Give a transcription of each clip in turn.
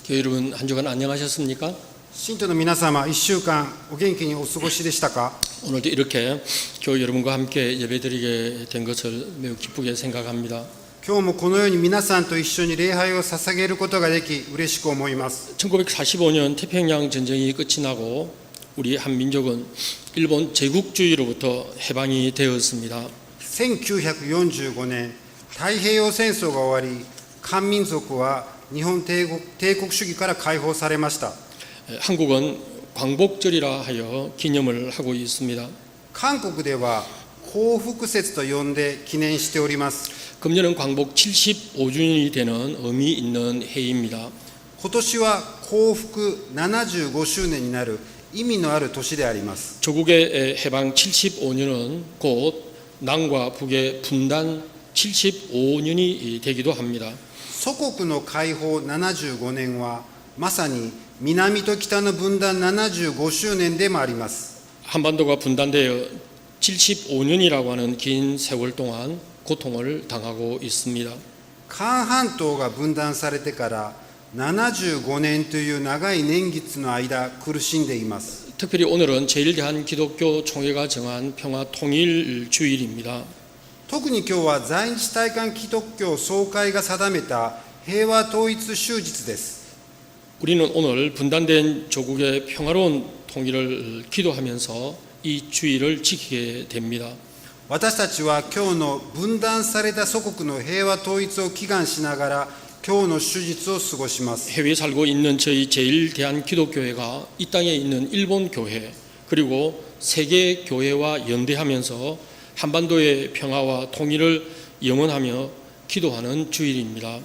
교회 여러분, 한 주간 안녕하셨습니까? 信徒の皆様、1週間お元気にお過ごしでしたか？ 오늘도 이렇게 교회 여러분과 함께 예배드리게 된 것을 매우 기쁘게 생각합니다. 今日もこのように皆さんと一緒に礼拝を捧げることができ嬉しく思います。 1945년 태평양 전쟁이 끝이 나고 우리 한민족은 일본 제국주의로부터 해방이 되었습니다. 1945年、太平洋戦争が終わり、漢民族は日本帝国主義から解放されました。 한국은 광복절이라 하여 기념을 하고 있습니다. 韓国では光復節と呼んで記念しております。 금년은 광복 75주년이 되는 의미 있는 해입니다. 今年は光復75周年になる意味のある年であります。 조국의 해방 75년은 곧 남과 북의 분단 75년이 되기도 합니다. 祖国の解放75年はまさに南と北の分断75周年でもあります。 한반도가 분단되어 75년이라고 하는 긴 세월 동안 고통을 당하고 있습니다. 韓半島が分断されてから75年という長い年月の間苦しんでいます。 특별히 오늘은 제1대한기독교 총회가 정한 평화 통일 주일입니다. 特に今日は在日大韓基督教総会が定めた平和統一終日です。 우리는 오늘 분단된 조국의 평화로운 통일을 기도하면서 이 주일을 지키게 됩니다. 私たちは今日の分断された祖国の平和統一を祈願しながら今日の終日を過ごします。 해외에 살고 있는 저희 제1대한기독교회가 이 땅에 있는 일본 교회 그리고 세계 교회와 연대하면서 한반도의 평화와 통일을 영원하며 기도하는 주일입니다.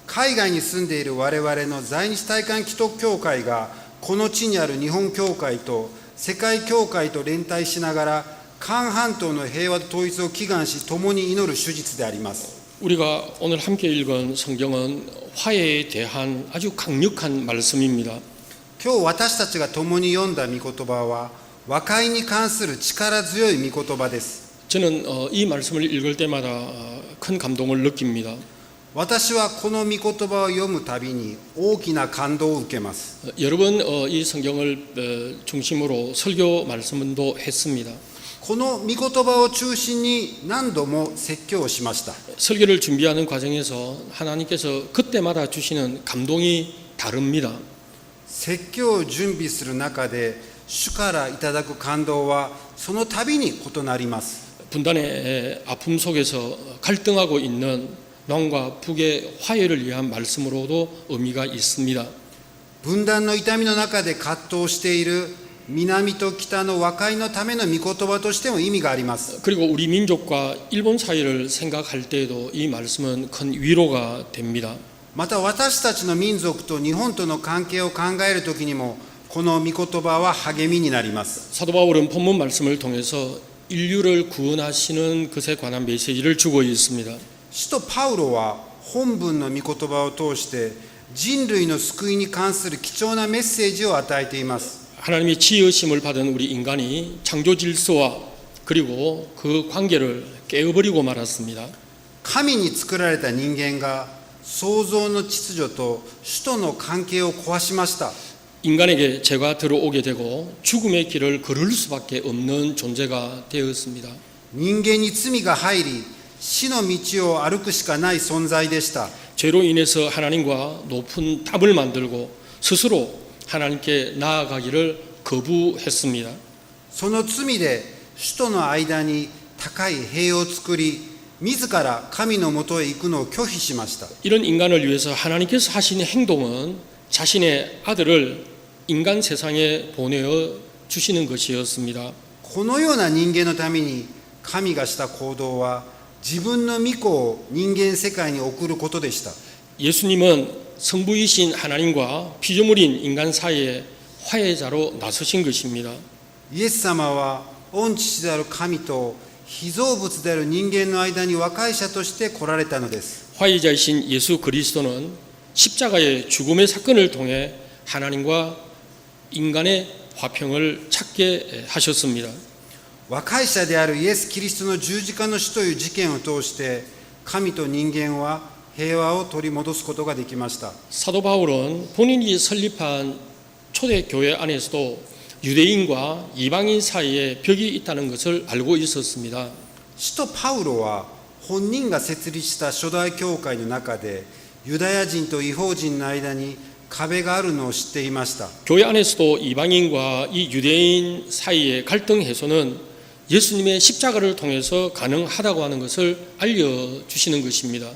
海外に住んでいる我々の在日大韓基督教会がこの地にある日本教会と世界教会と連帯しながら韓半島の平和統一を祈願し共に祈る手術であります。 우리가 오늘 함께 읽은 성경은 화해에 대한 아주 강력한 말씀입니다. 今日私たちが共に読んだ御言葉は和解に関する力強い御言葉です。 저는 이 말씀을 읽을 때마다 큰 감동을 느낍니다. 私はこの御言葉を読むたびに大きな感動を受けます。 여러 번 이 성경을 중심으로 설교 말씀도 했습니다. この御言葉を中心に何度も説教をしました。 설교를 준비하는 과정에서 하나님께서 그때마다 주시는 감동이 다릅니다. 説教を準備する中で主からいただく感動はその度に異なります。 분단의 아픔 속에서 갈등하고 있는 남과 북의 화해를 위한 말씀으로도 의미가 있습니다. 分断の痛みの中で葛藤している南と北の和解のための御言葉としても意味があります。 그리고 우리 민족과 일본 사이를 생각할 때에도 이 말씀은 큰 위로가 됩니다. また私たちの民族と日本との関係を考えるときにもこの御言葉は励みになります。 사도 바울은 본문 말씀을 통해서 인류를 구원하시는 것에 관한 메시지를 주고 있습니다. 使徒パウロは本文の御言葉を通して人類の救いに関する貴重なメッセージを与えています。 하나님의 지으심을 받은 우리 인간이 창조 질서와 그리고 그 관계를 깨어버리고 말았습니다. 神に作られた人間が創造の秩序と主との関係を壊しました。 인간에게 죄가 들어오게 되고 죽음의 길을 걸을 수밖에 없는 존재가 되었습니다. 人間に罪が入り死の道を歩くしかない存在でした。 죄로 인해서 하나님과 높은 답을 만들고 스스로 하나님께 나아가기를 거부했습니다. その罪で主との間に高い塀を作り自ら神のもとへ行くのを拒否しました。 이런 인간을 위해서 하나님께서 하신 행동은 자신의 아들을 인간 세상에 보내어 주시는 것이었습니다. このような人間のために神がした行動は自分の御子を人間世界に送ることでした。 예수님은 성부이신 하나님과 피조물인 인간 사이에 화해자로 나서신 것입니다. イエス様は御父である神と被造物である人間の間に和解者として来られたのです。 화해자이신 예수 그리스도는 십자가의 죽음의 사건을 통해 하나님과 인간의 화평을 찾게 하셨습니다. 和解者であるイエス・キリストの十字架の死という事件を通して神と人間は平和を取り戻すことができました。 사도 바울은 본인이 설립한 초대교회 안에서도 유대인과 이방인 사이에 벽이 있다는 것을 알고 있었습니다. 使徒パウロは本人が設立した初代教会の中でユダヤ人と異邦人の間に壁があるのを知っていました。 교회 안에서도 이방인과 이 유대인 사이의 갈등 해소는 예수님의 십자가를 통해서 가능하다고 하는 것을 알려주시는 것입니다.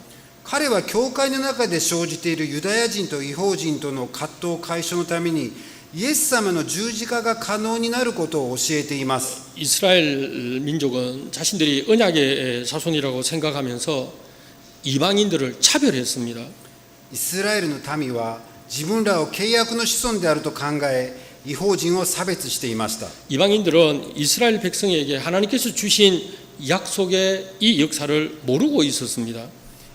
彼は教会の中で生じているユダヤ人と異邦人との葛藤解消のためにイエス様の十字架が可能になることを教えています。 이스라엘 민족은 자신들이 언약의 자손이라고 생각하면서 이방인들을 차별했습니다. イスラエルの民は自分らを契約の子孫であると考え異邦人を差別していました。 이방인들은 이스라엘 백성에게 하나님께서 주신 약속의 이 역사를 모르고 있었습니다.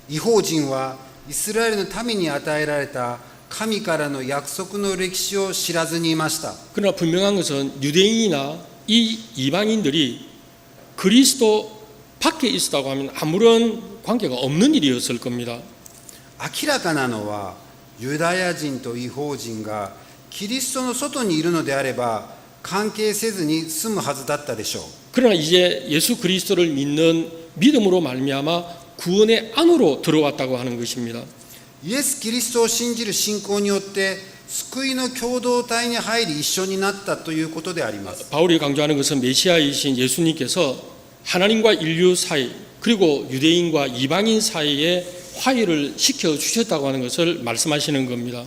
異邦人はイスラエルの民に与えられた神からの約束の歴史を知らずにいました。 그러나 분명한 것은 유대인이나 이 이방인들이 그리스도 밖에 있었다고 하면 아무런 관계가 없는 일이었을 겁니다. 明らかなのはユダヤ人と異邦人がキリストの外にいるのであれば関係せずに済むはずだったでしょう。 그러나 이제 예수 그리스도를 믿는 믿음으로 말미암아 구원의 안으로 들어왔다고 하는 것입니다. イエス・キリストを信じる信仰によって救いの共同体に入り一緒になったということであります。 바울이 강조하는 것은 메시아이신 예수님께서 하나님과 인류 사이 그리고 유대인과 이방인 사이에 화해를 시켜주셨다고 하는 것을 말씀하시는 겁니다.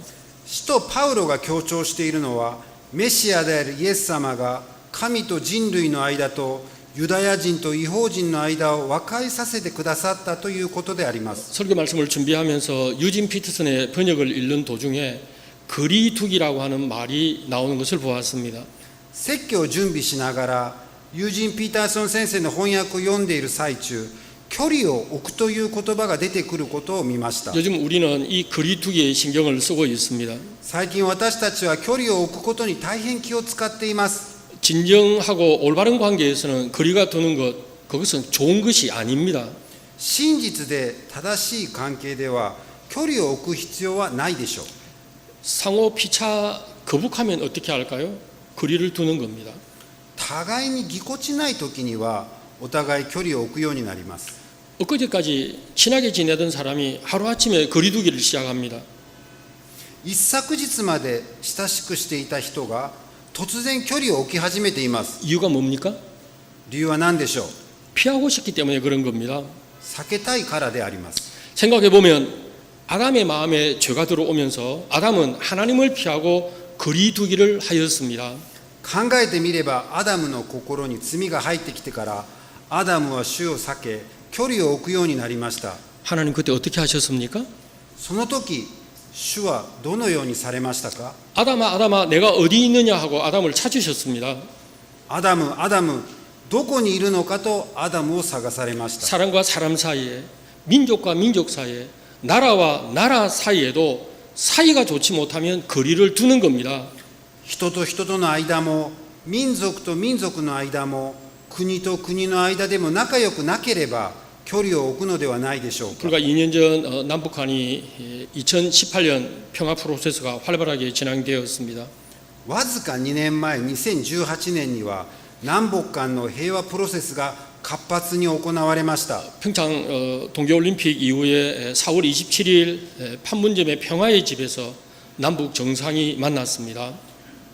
使徒パウロが強調しているのはメシアであるイエス様が神と人類の間とユダヤ人と異邦人の間を和解させてくださったということであります。 설교 말씀을 준비하면서 유진 피터슨의 번역을 읽는 도중에 거리두기라고 하는 말이 나오는 것을 보았습니다. 説教を準備しながらユージン・ピーターソン先生の翻訳を読んでいる最中、距離を置くという言葉が出てくることを見ました。 요즘 우리는 이 거리두기에 신경을 쓰고 있습니다. 最近私たちは距離を置くことに大変気を使っています。 진정하고 올바른 관계에서는 거리가 두는 것, 그것은 좋은 것이 아닙니다. 真実で正しい関係では距離を置く必要はないでしょう。 상호 피차 거북하면 어떻게 할까요? 거리를 두는 겁니다. 互いにぎこちない時にはお互い距離を置くようになります。 엊그제까지 친하게 지내던 사람이 하루아침에 거리두기를 시작합니다. 一昨日まで親しくしていた人が突然距離を置き始めています。 이유가 뭡니까? 理由は何でしょう。 피하고 싶기 때문에 그런 겁니다. 避けたいからであります。 생각해보면 아담의 마음에 죄가 들어오면서 아담은 하나님을 피하고 거리두기를 하였습니다. 考えてみればアダムの心に罪が入ってきてからアダムは主を避け距離を置くようになりました。 하나님 그때 어떻게 하셨습니까? その時主はどのようにされましたか。 아담아 아담아 내가 어디 있느냐 하고 아담을 찾으셨습니다. アダムアダムどこにいるのかとアダムを探されました。 사람과 사람 사이에 민족과 민족 사이에 나라와 나라 사이에도 사이가 좋지 못하면 거리를 두는 겁니다. 人と人との間も民族と民族の間も国と国の間でも仲良くなければ距離を置くのではないでしょうか。 불과 2년 전 남북한이 2018년 평화 프로세스가 활발하게 진행되었습니다. わずか2年前2018年には南北間の平和プロセスが活発に行われました。 평창 동계올림픽 이후에 4월 27일 판문점의 평화의 집에서 남북 정상이 만났습니다.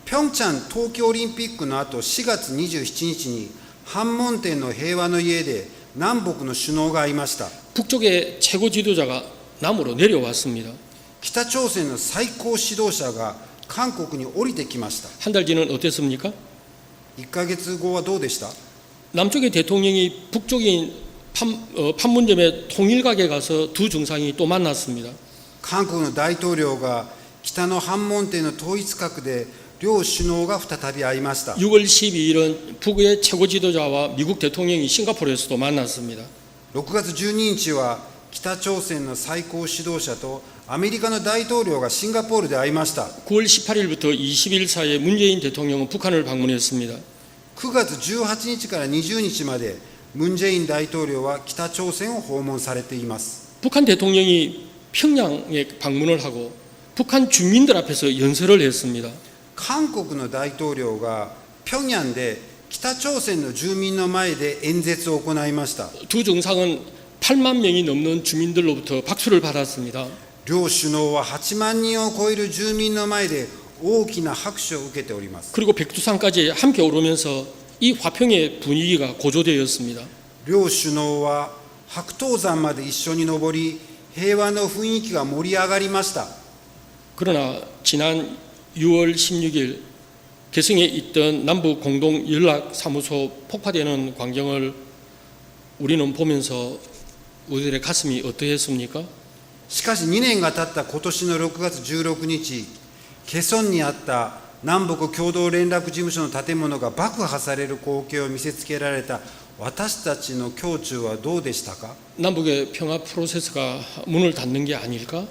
平昌冬季オリンピックの後4月27日に反門店の平和の家で南北の首脳が会いました。 북쪽의 최고 지도자가 남으로 내려왔습니다. 北朝鮮の最高指導者が韓国に降りてきました。 한 달 뒤는 어땠습니까? 1ヶ月後はどうでした。 남쪽의 대통령이 북쪽인 판문점의 통일각에 가서 두 정상이 또 만났습니다. 韓国の大統領が北の反門店の統一閣で両首脳が再び会いました。 6월 12일은 북의 최고 지도자와 미국 대통령이 싱가포르에서도 만났습니다. 6月12日は北朝鮮の最高指導者とアメリカの大統領がシンガポールで会いました。 9월 18일부터 20일 사이에 문재인 대통령은 북한을 방문했습니다. 9月18日から20日までムン・ジェイン大統領は北朝鮮を訪問されています。 북한 대통령이 평양에 방문을 하고 북한 주민들 앞에서 연설을 했습니다. 韓国の大統領が平壌で北朝鮮の住民の前で演説を行いました。 두 정상은 8만 명이 넘는 주민들로부터 박수를 받았습니다. 両首脳は8万人を超える住民の前で大きな拍手を受けております。 그리고 백두산까지 함께 오르면서 이 화평의 분위기가 고조되었습니다. 両首脳は白頭山まで一緒に登り、平和の雰囲気が盛り上がりました。 그러나 지난 6월 16일 개성에 있던 남북 공동 연락 사무소 폭파되는 광경을 우리는 보면서 우리들의 가슴이 어떠했습니까? しかし2年が経った今年の6月16日、ケソンにあった南北共同連絡事務所の建物が爆破される光景を見せつけられた私たちの胸中はどうでしたか？ 남북의 평화 프로세스가 문을 닫는 게 아닐까?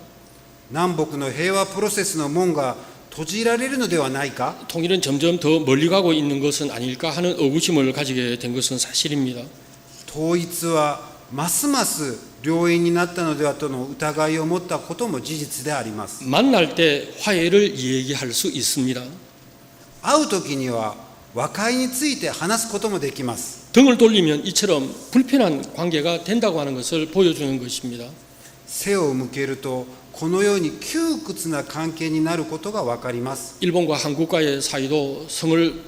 南北の平和プロセスの門が閉じられるのではないか？ 통일은 점점 더 멀리 가고 있는 것은 아닐까 하는 의구심을 가지게 된 것은 사실입니다. 統一はますます良縁になったのではとの疑いを持ったことも事実であります。 만날 때 화해를 얘기할 수 있습니다. 会う時には和解について話すこともできます。 등을 돌리면 이처럼 불편한 관계가 된다고 하는 것을 보여주는 것입니다. 背を向けるとこのように窮屈な関係になることが分かります。 일본과 한국과의 사이도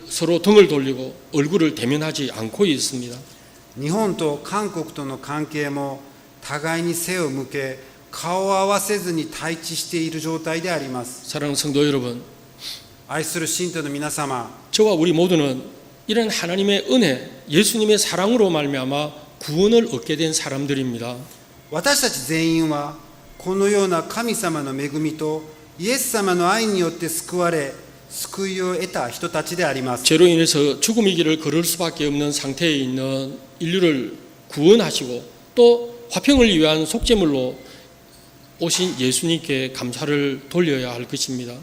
서로 등을 돌리고 얼굴을 대면하지 않고 있습니다. 日本と韓国との関係も互いに背を向け顔を合わせずに対峙している状態であります。 사랑하는 성도 여러분, 愛する信徒の皆様、 저와 우리 모두는 이런 하나님의 은혜, 예수님의 사랑으로 말미암아 구원을 얻게 된 사람들입니다. 私たち全員はこのような神様の恵みとイエス様の愛によって救われ救いを得た人たちであります。 죄로 인해서 죽음의 길을 걸을 수밖에 없는 상태에 있는 인류를 구원하시고 또 화평을 위한 속죄물로 오신 예수님께 감사를 돌려야 할 것입니다.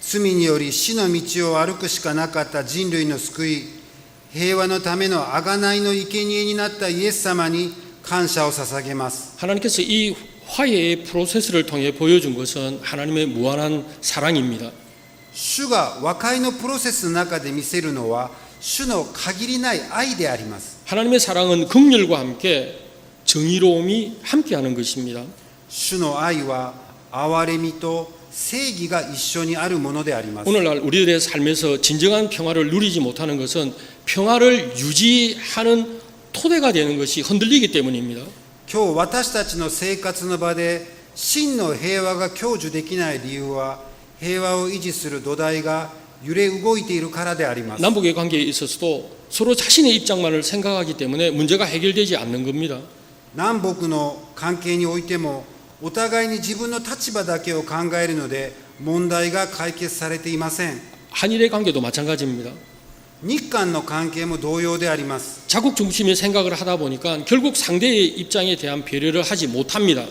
罪により死の道を歩くしかなかった人類の救い、平和のための贖いの生贄になったイエス様に感謝を捧げます。 하나님께서 이 화해의 프로세스를 통해 보여준 것은 하나님의 무한한 사랑입니다. 主が和解のプロセスの中で見せるのは主の限りない愛であります。 하나님의 사랑은 긍휼과 함께 정의로움이 함께하는 것입니다. 主の愛は憐れみと正義が一緒にあるものであります。 오늘날 우리들의 삶에서 진정한 평화를 누리지 못하는 것은 평화를 유지하는 토대가 되는 것이 흔들리기 때문입니다. 今日私たちの生活の場で真の平和が享受できない理由は平和を維持する土台が揺れ動いているからであります。 남북의 관계에 있어서도 서로 자신의 입장만을 생각하기 때문에 문제가 해결되지 않는 겁니다. 南北の関係においてもお互いに自分の立場だけを考えるので問題が解決されていません。 한일의 관계도 마찬가지입니다. 日韓の関係も同様であります。 자국 중심의 생각을 하다 보니까 결국 상대의 입장에 대한 배려를 하지 못합니다.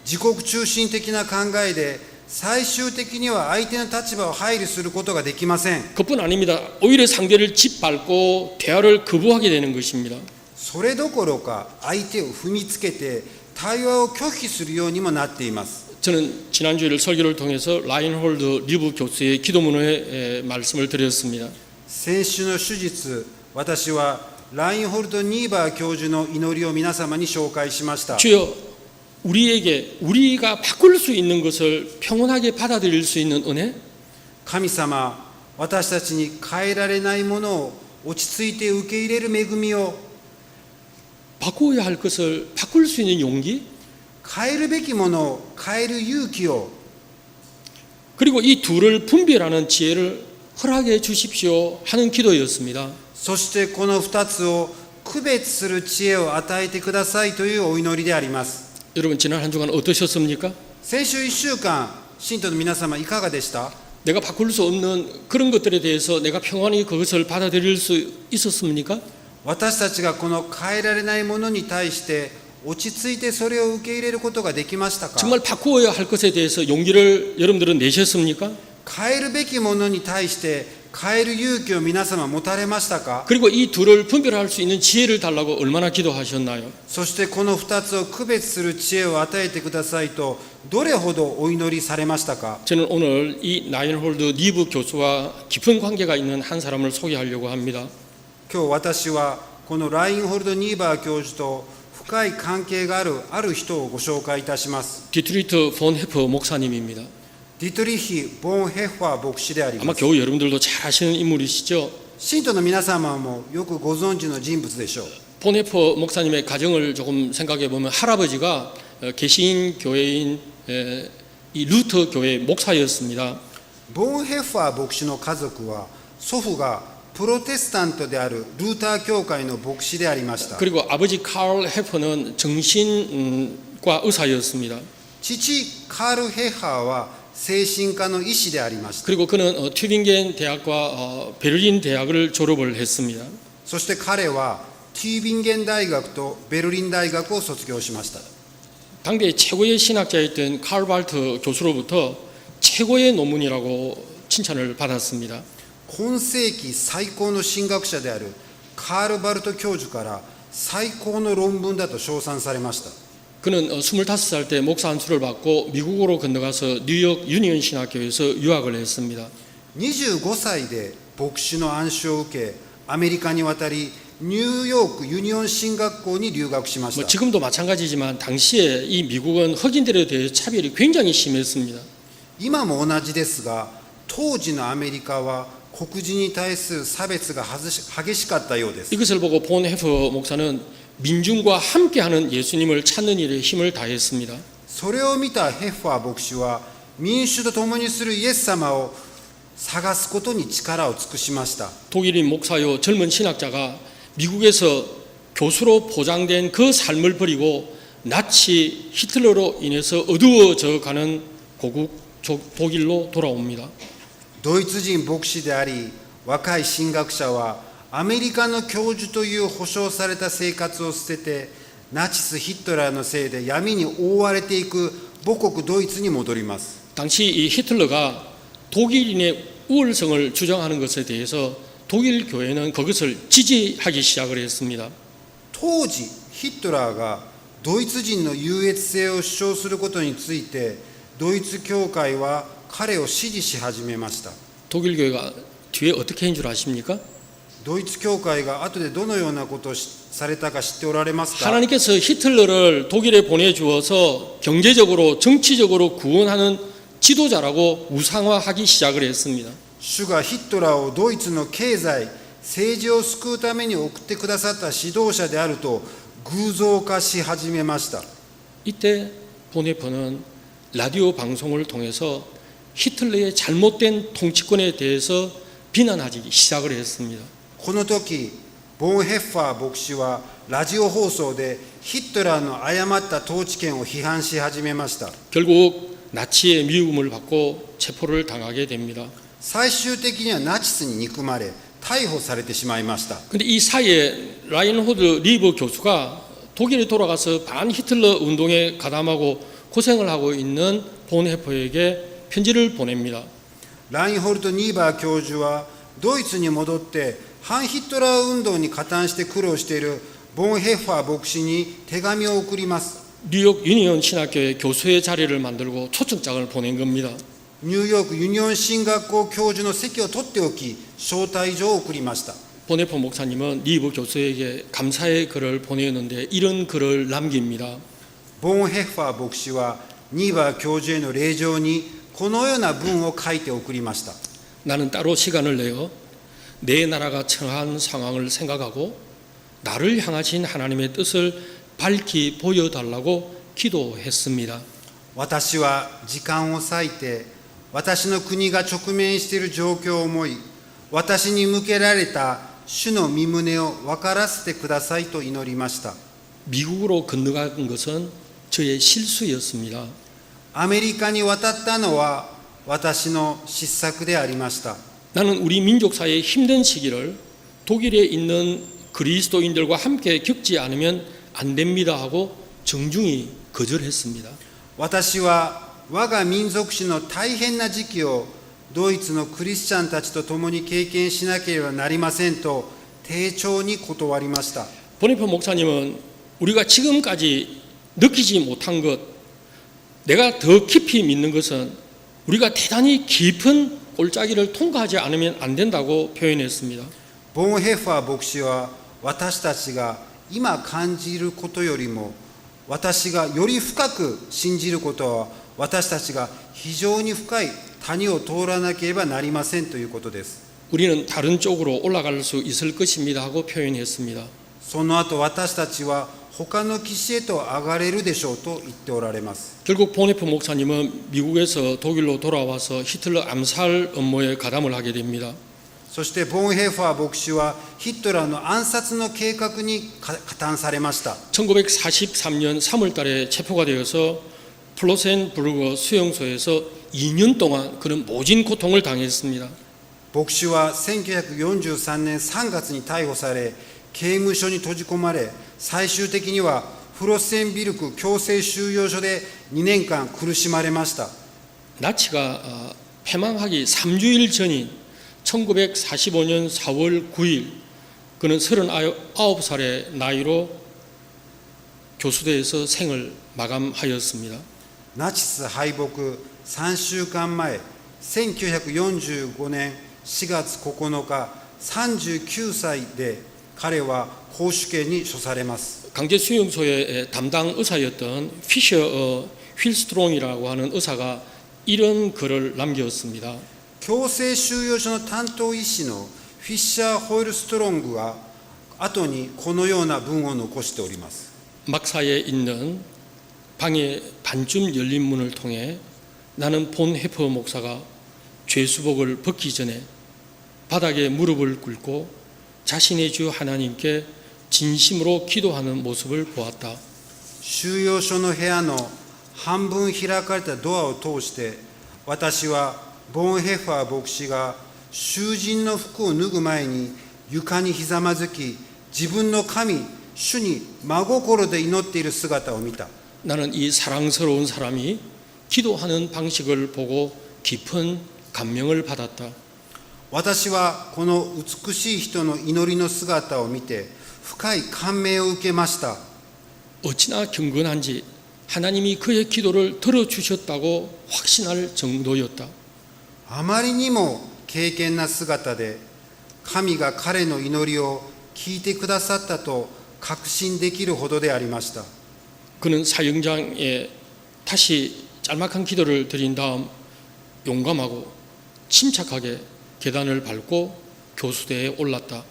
自国中心的な考えで最終的には相手の立場を配慮することができません。 그뿐 아닙니다. 오히려 상대를 짓밟고 대화를 거부하게 되는 것입니다. それどころか相手を踏みつけて対話を拒否するようにもなっています。 저는 지난주일 설교를 통해서 라인홀드 리브 교수의 기도문의 말씀을 드렸습니다. 先週の手術、私はラインホルト・ニーバー教授の祈りを皆様に紹介しました。 주여, 우리가 바꿀 수 있는 것을 평온하게 받아들일 수 있는 은혜, 神様、私たちに変えられないものを落ち着いて受け入れる恵みを、 바꿔야 할 것을 바꿀 수 있는 용기, 変えるべきものを変える勇気を、 그리고 이 둘을 분별하는 지혜를 허락해 주십시오 하는 기도였습니다. そしてこの2つを区別する知恵を与えてくださいというお祈りであります。 여러분, 지난 한 주간 어떠셨습니까? 先週1週間、信徒の皆様いかがでした？ 내가 바꿀 수 없는 그런 것들에 대해서 내가 평안히 그것을 받아들일 수 있었습니까? 私たちがこの変えられないものに対して落ち着いてそれを受け入れることができましたか？ 정말 바꾸어야 할 것에 대해서 용기를 여러분들은 내셨습니까? 変えるべきものに対して変える勇気を皆様持たれましたか？ 그리고 이 둘을 분별할 수 있는 지혜를 달라고 얼마나 기도하셨나요? そしてこの2つを区別する知恵を与えてくださいとどれほどお祈りされましたか？ 저는 오늘 이 라인홀드 니브 교수와 깊은 관계가 있는 한 사람을 소개하려고 합니다. 今日私はこのラインホルド・ニーバー教授と深い関係がある人をご紹介いたします。 디트리트 폰 헤퍼 목사님입니다. ディトリヒ・ボン・ヘッファー牧師であり 아마 ます。 교우 여러분들도 잘 아시는 인물이시죠? 信徒の皆様もよくご存知の人物でしょう。 폰 헤퍼 목사님의 가정을 조금 생각해 보면 할아버지가 개신 교회인 이 루터 교회 목사였습니다. ボン・ヘッファー牧師の家族は祖父がプロテスタントであるルーター教会の牧師でありました。 그리고 아버지 칼 헤퍼는 정신과 의사였습니다. 父カール・ヘッハーは精神科の医師でありました。 그리고 그는 튜빙겐 대학과 베를린 대학을 졸업을 했습니다. そして彼はテュービンゲン大学とベルリン大学を卒業しました。 당대 최고의 신학자였던 칼 발트 교수로부터 최고의 논문이라고 칭찬을 받았습니다. 今世紀最高の神学者であるカール・バルト教授から最高の論文だと称賛されました。 그는 25살 때 목사 안수를 받고 미국으로 건너가서 뉴욕 유니언 신학교에서 유학을 했습니다. 25歳で牧師の暗唱を受けアメリカに渡りニューヨークユニオン神学校に留学しまし 뭐 た。 지금도 마찬가지지만 당시에 이 미국은 흑인들에 대해 차별이 굉장히 심했습니다. 今も同じですが当時のアメリカは黒人に対する差別が激しかったようです。 이것을 보고 본 헤퍼 목사는 민중과 함께하는 예수님을 찾는 일에 힘을 다했습니다. それを見たヘッファー牧師は民主と共にするイエス様を探すことに力を尽くしました。 독일인 목사요 젊은 신학자가 미국에서 교수로 포장된 그 삶을 버리고 나치 히틀러로 인해서 어두워져 가는 고국 독일로 돌아옵니다. ドイツ人牧師であり若い神学者はアメリカの教授という保証された生活を捨ててナチス・ヒトラーのせいで闇に覆われていく母国ドイツに戻ります。 당시 이 히틀러가 독일인의 우월성을 주장하는 것에 대해서 독일 교회는 그것을 지지하기 시작을 했습니다. 当時ヒトラーがドイツ人の優越性を主張することについてドイツ教会は彼を支持し始めました。 독일 교회가 뒤에 어떻게 한 줄 아십니까? ドイツ教会が後でどのようなことをされたか知っておられますか？ 하나님께서 히틀러를 독일에 보내주어서 경제적으로 정치적으로 구원하는 지도자라고 우상화하기 시작을 했습니다. 主がヒトラーをドイツの経済政治を救うために送ってくださった指導者であると偶像化し始めました。 이때 보네퍼는 라디오 방송을 통해서 히틀러의 잘못된 통치권에 대해서 비난하기 시작을 했습니다. この時ボン・ヘッファー牧師はラジオ放送でヒトラーの誤った統治権を批判し始めました。 결국 나치의 미움을 받고 체포를 당하게 됩니다. 最終的にはナチスに憎まれ逮捕されてしまいました。 근데 이 사이에 라인호드 리브 교수가 독일에 돌아가서 반 히틀러 운동에 가담하고 고생을 하고 있는 본헤퍼에게 편지를 보냅니다. ラインホルト・ニーバー教授はドイツに戻って反ヒトラー運動に加担して苦労しているボン・ヘッファー牧師に手紙を送ります。 뉴욕 유니온 신학교에 교수의 자리를 만들고 초청장을 보낸 겁니다. ニューヨークユニオン神学校教授の席を取っておき招待状を送りました。 본헤퍼 목사님은 리브 교수에게 감사의 글을 보내었는데 이런 글을 남깁니다. ボン・ヘッファー牧師はニーバー教授への礼状にこのような文を書いて送りました。 나는 따로 시간을 내어 내 나라가 처한 상황을 생각하고 나를 향하신 하나님의 뜻을 밝히 보여달라고 기도했습니다. 私は時間を割いて私の国が直面している状況を思い私に向けられた主の御胸を分からせてくださいと祈りました。 미국으로 건너간 것은 저의 실수였습니다. アメリカに渡ったのは私の失策でありました。 나는 우리 민족사의 힘든 시기를 독일에 있는 그리스도인들과 함께 겪지 않으면 안 됩니다 하고 정중히 거절했습니다. 私は我が民族史の大変な時期をドイツのクリスチャンたちと共に経験しなければなりませんと丁重に断りました。 보니프 목사님은 우리가 지금까지 느끼지 못한 것, 내가 더 깊이 믿는 것은 우리가 대단히 깊은 골짜기를 통과하지 않으면 안 된다고 표현했습니다. ボンヘッファー牧師は私たちが今感じることよりも私がより深く信じることは私たちが非常に深い谷を通らなければなりませんということです。 우리는 다른 쪽으로 올라갈 수 있을 것입니다 하고 표현했습니다. その後私たちは他の岸へと上がれるでしょうと言っておられます。 결국 보네프 목사님은 미국에서 독일로 돌아와서 히틀러 암살 업무에 가담을 하게 됩니다. そしてボンヘッファー牧師はヒットラーの暗殺の計画に加担されました。 1943년 3월 달에 체포가 되어서 플로센부르거 수용소에서 2년 동안 그는 모진 고통을 당했습니다. 牧師は1943年3月に逮捕され刑務所に閉じ込まれ最終的にはフロッセンビルク強制収容所で2年間苦しまれました。 나치가 패망하기 3주일 전인 1945년 4월 9일 그는 39살의 나이로 교수대에서 생을 마감하였습니다. ナチス敗北3週間前1945年4月9日39歳で彼は絞首刑に処されます。 강제 수용소의 담당 의사였던 피셔 휠스트롱이라고 하는 의사가 이런 글을 남겼습니다. 強制収容所の担当医師のフィッシャー・ホイルストロングは後にこのような文を残しております。 막사에 있는 방의 반쯤 열린 문을 통해 나는 본 해퍼 목사가 죄수복을 벗기 전에 바닥에 무릎을 꿇고 자신의 주 하나님께 진심으로 기도하는 모습을 보았다. 収容所の部屋の半分開かれたドアを通して私はボンヘッファー牧師が囚人の服を脱ぐ前に床にひざまずき自分の神主に真心で祈っている姿を見た。 나는 이 사랑스러운 사람이 기도하는 방식을 보고 깊은 감명을 받았다. 私はこの美しい人の祈りの姿を見て深い感銘を受けました。 어찌나 경건한지 하나님이 그의 기도를 들어주셨다고 확신할 정도였다. あまりにも敬虔な姿で神が彼の祈りを聞いてくださったと確信できるほどでありました。 그는 사형장에 다시 짤막한 기도를 드린 다음 용감하고 침착하게 계단을 밟고 교수대에 올랐다.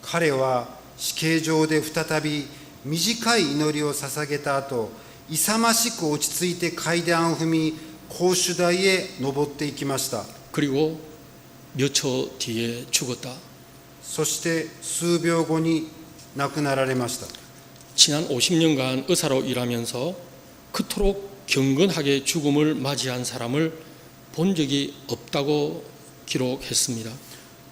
彼は死刑場で再び短い祈りを捧げた後、勇ましく落ち着いて階段を踏み、公主台へ登っていきました。 그리고 몇 초 뒤에 죽었다. そして数秒後に亡くなられました。 지난 50년간 의사로 일하면서 그토록 경건하게 죽음을 맞이한 사람을 본 적이 없다고 기록했습니다.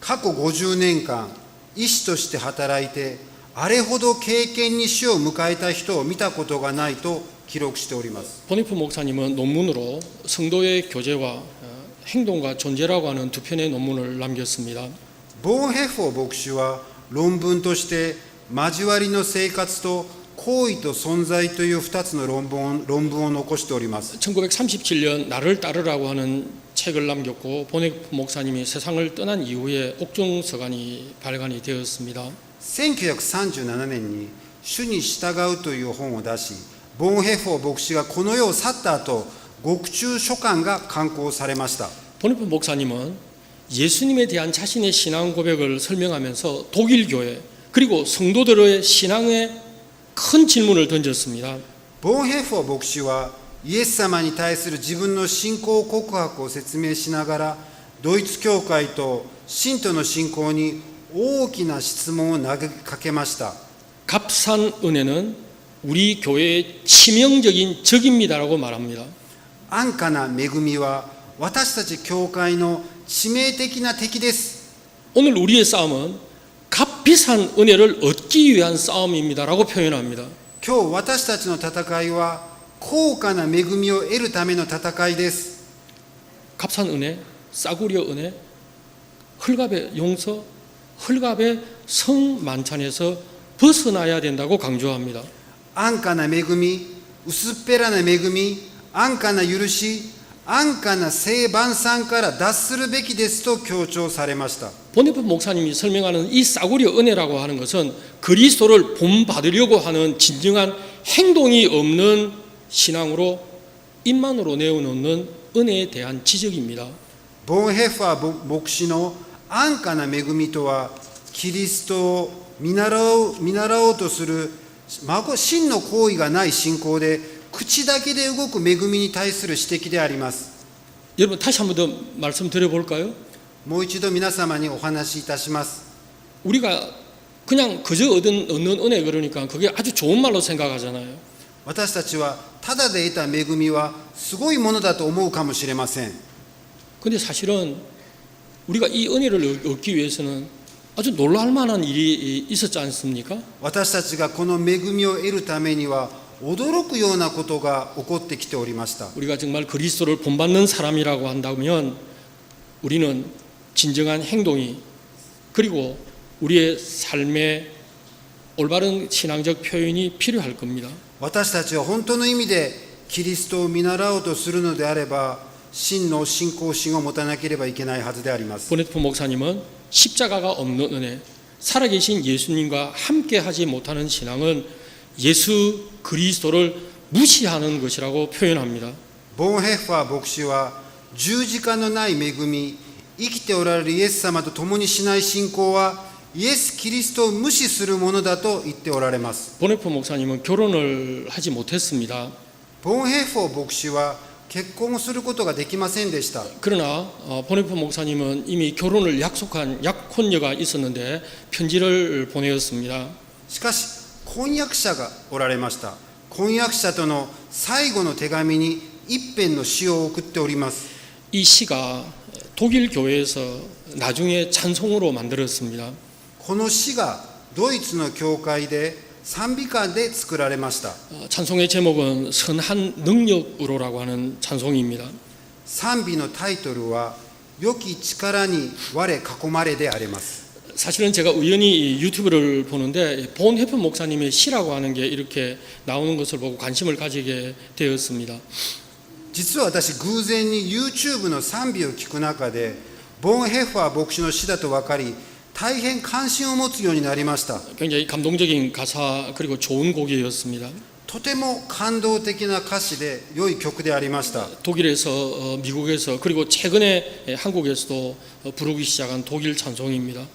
過去50年間、医師として働いて、あれほど敬虔に死を迎えた人を見たことがないと記録しております。 보니프 목사님은 논문으로 성도의 교제와 행동과 존재라고 하는 두 편의 논문을 남겼습니다. ボンヘッフォー牧師は論文として交わりの生活と行為と存在という2つの論文を残しております。 1937년 나를 따르라고 하는 책을 남겼고 보네프 목사님이 세상을 떠난 이후에 옥중서간이 발간이 되었습니다. 1937年に主に従うという本を出し、ボンヘッフォー牧師がこの世を去った後、獄中書簡が刊行されました。 보네프 목사님은 예수님에 대한 자신의 신앙 고백을 설명하면서 독일 교회 그리고 성도들의 신앙에 큰 질문을 던졌습니다. ボンヘッフォー牧師はイエス様に対する自分の信仰告白を説明しながら、ドイツ教会と信徒の信仰に大きな質問を投げかけました。 값싼 은혜는 우리 교회의 치명적인 적입니다라고 말합니다. 安価な恵みは私たち教会の致命的な敵です。 오늘 우리의 싸움은 값비싼 은혜를 얻기 위한 싸움입니다라고 표현합니다. 今日私たちの戦いは高価な恵みを得るための戦いです。 값싼 은혜, 싸구려 은혜, 헐갑의 용서, 헐갑의 성만찬에서 벗어나야 된다고 강조합니다. 安価な恵み、薄っぺらな恵み、安価な許し、安価な性晩餐から脱するべきですと強調されました。 보네포 목사님이 설명하는 이 싸구려 은혜라고 하는 것은 그리스도를 본받으려고 하는 진정한 행동이 없는 신앙으로 입만으로 내어놓는 은혜에 대한 지적입니다. ボンヘッファー牧師の安価な恵みとは、キリストを見習おうとする真の行為がない信仰で、口だけで動く恵みに対する指摘であります。 여러분 다시 한 번 더 말씀드려볼까요? もう一度皆様にお話しいたします。 우리가 그냥 그저 얻는 은혜 그러니까 그게 아주 좋은 말로 생각하잖아요. 私たちはただで得た恵みはすごいものだと思うかもしれません。 근데 사실은 우리가 이 은혜를 얻기 위해서는 아주 놀랄 만한 일이 있었지 않습니까? 私たちがこの恵みを得るためには驚くようなことが起こってきておりました。 우리가 정말 그리스도를 본받는 사람이라고 한다면 우리는 진정한 행동이 그리고 우리의 삶의 올바른 신앙적 표현이 필요할 겁니다. 私たちは本当の意味でキリストを見習おうとするのであれば、真の信仰心を持たなければいけないはずであります。 보네포 목사님은 십자가가 없는 은혜, 살아계신 예수님과 함께하지 못하는 신앙은 예수 그리스도를 무시하는 것이라고 표현합니다. ボンヘッファー牧師は、十字架のない恵み、生きておられるイエス様と共にしない信仰は、イエス・キリストを無視するものだと言っておられます。 보네포 목사님은 결혼을 하지 못했습니다. ボンヘッファー牧師は結婚することができませんでした。 그러나 보네포 목사님은 이미 결혼을 약속한 약혼녀가 있었는데 편지를 보내었습니다. しかし婚約者がおられました。婚約者との最後の手紙に一編の詩を送っております。 이 시가 독일 교회에서 나중에 찬송으로 만들었습니다. この詩がドイツの教会で賛美歌で作られました。 찬송의 제목은 선한 능력으로라고 하는 찬송입니다. 賛美のタイトルは良き力に我囲まれであります。 사실은 제가 우연히 유튜브를 보는데 본헤프 목사님의 시라고 하는 게 이렇게 나오는 것을 보고 관심을 가지게 되었습니다. 実は私偶然に YouTube の賛美を聞く中でボンヘッファー牧師の詩だと分かり、大変関心を持つようになりました。 굉장히 감동적인 가사 그리고 좋은 곡이었습니다. とても感動的な歌詞で良い曲でありました。 독일에서 미국에서 그리고 최근에 한국에서도 부르기 시작한 독일 찬송입니다.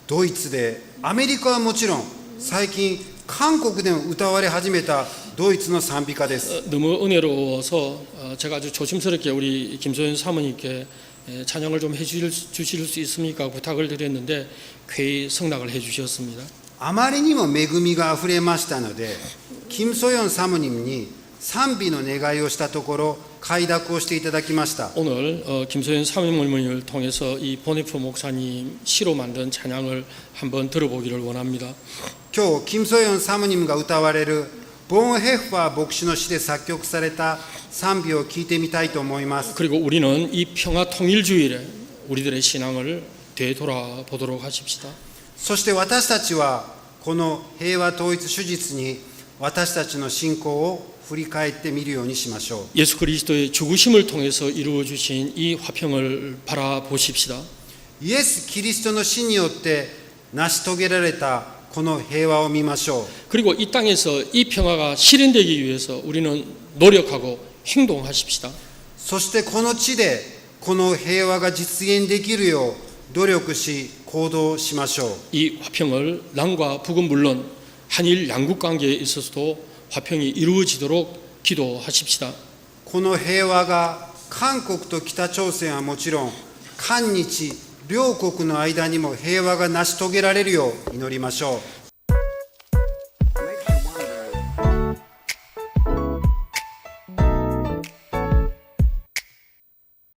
ドイツで、アメリカはもちろん、最近韓国でも歌われ始めたドイツの賛美歌です。 너무 은혜로워서 제가 아주 조심스럽게 우리 김소연 사모님께 찬양을 좀 해주실 수 있습니까? 부탁을 드렸는데 쾌히 승낙을 해주셨습니다. あまりにも恵みがあふれましたので、キム・ソヨンサムニムに賛美の願いをしたところ、快諾をしていただきました。 오늘 김소연 사모님을 통해서 이 보네프 목사님 시로 만든 찬양을 한번 들어보기를 원합니다. 今日、キム・ソヨンサムニムが歌われるボンヘッファー牧師の詩で作曲された賛美を聞いてみたいと思います。 그리고 우리는 이 평화 통일 주일에 우리들의 신앙을 되돌아보도록 하십시다. そして私たちはこの平和統一手術に私たちの信仰を振り返ってみるようにしましょう。 예수 그리스도의 죽으심을 통해서 이루어 주신 이 화평을 바라보십시다. イエス・キリストの死によって成し遂げられたこの平和を見ましょう。 그리고 이 땅에서 이 평화가 실현되기 위해서 우리는 노력하고 행동하십시다. そしてこの地でこの平和が実現できるよう努力し行動しましょう。 이 화평을 남과 북은 물론 한일 양국 관계에 있어서도 화평이 이루어지도록 기도하십시다. この平和が韓国と北朝鮮はもちろん韓日両国の間にも平和が成し遂げられるよう祈りましょう。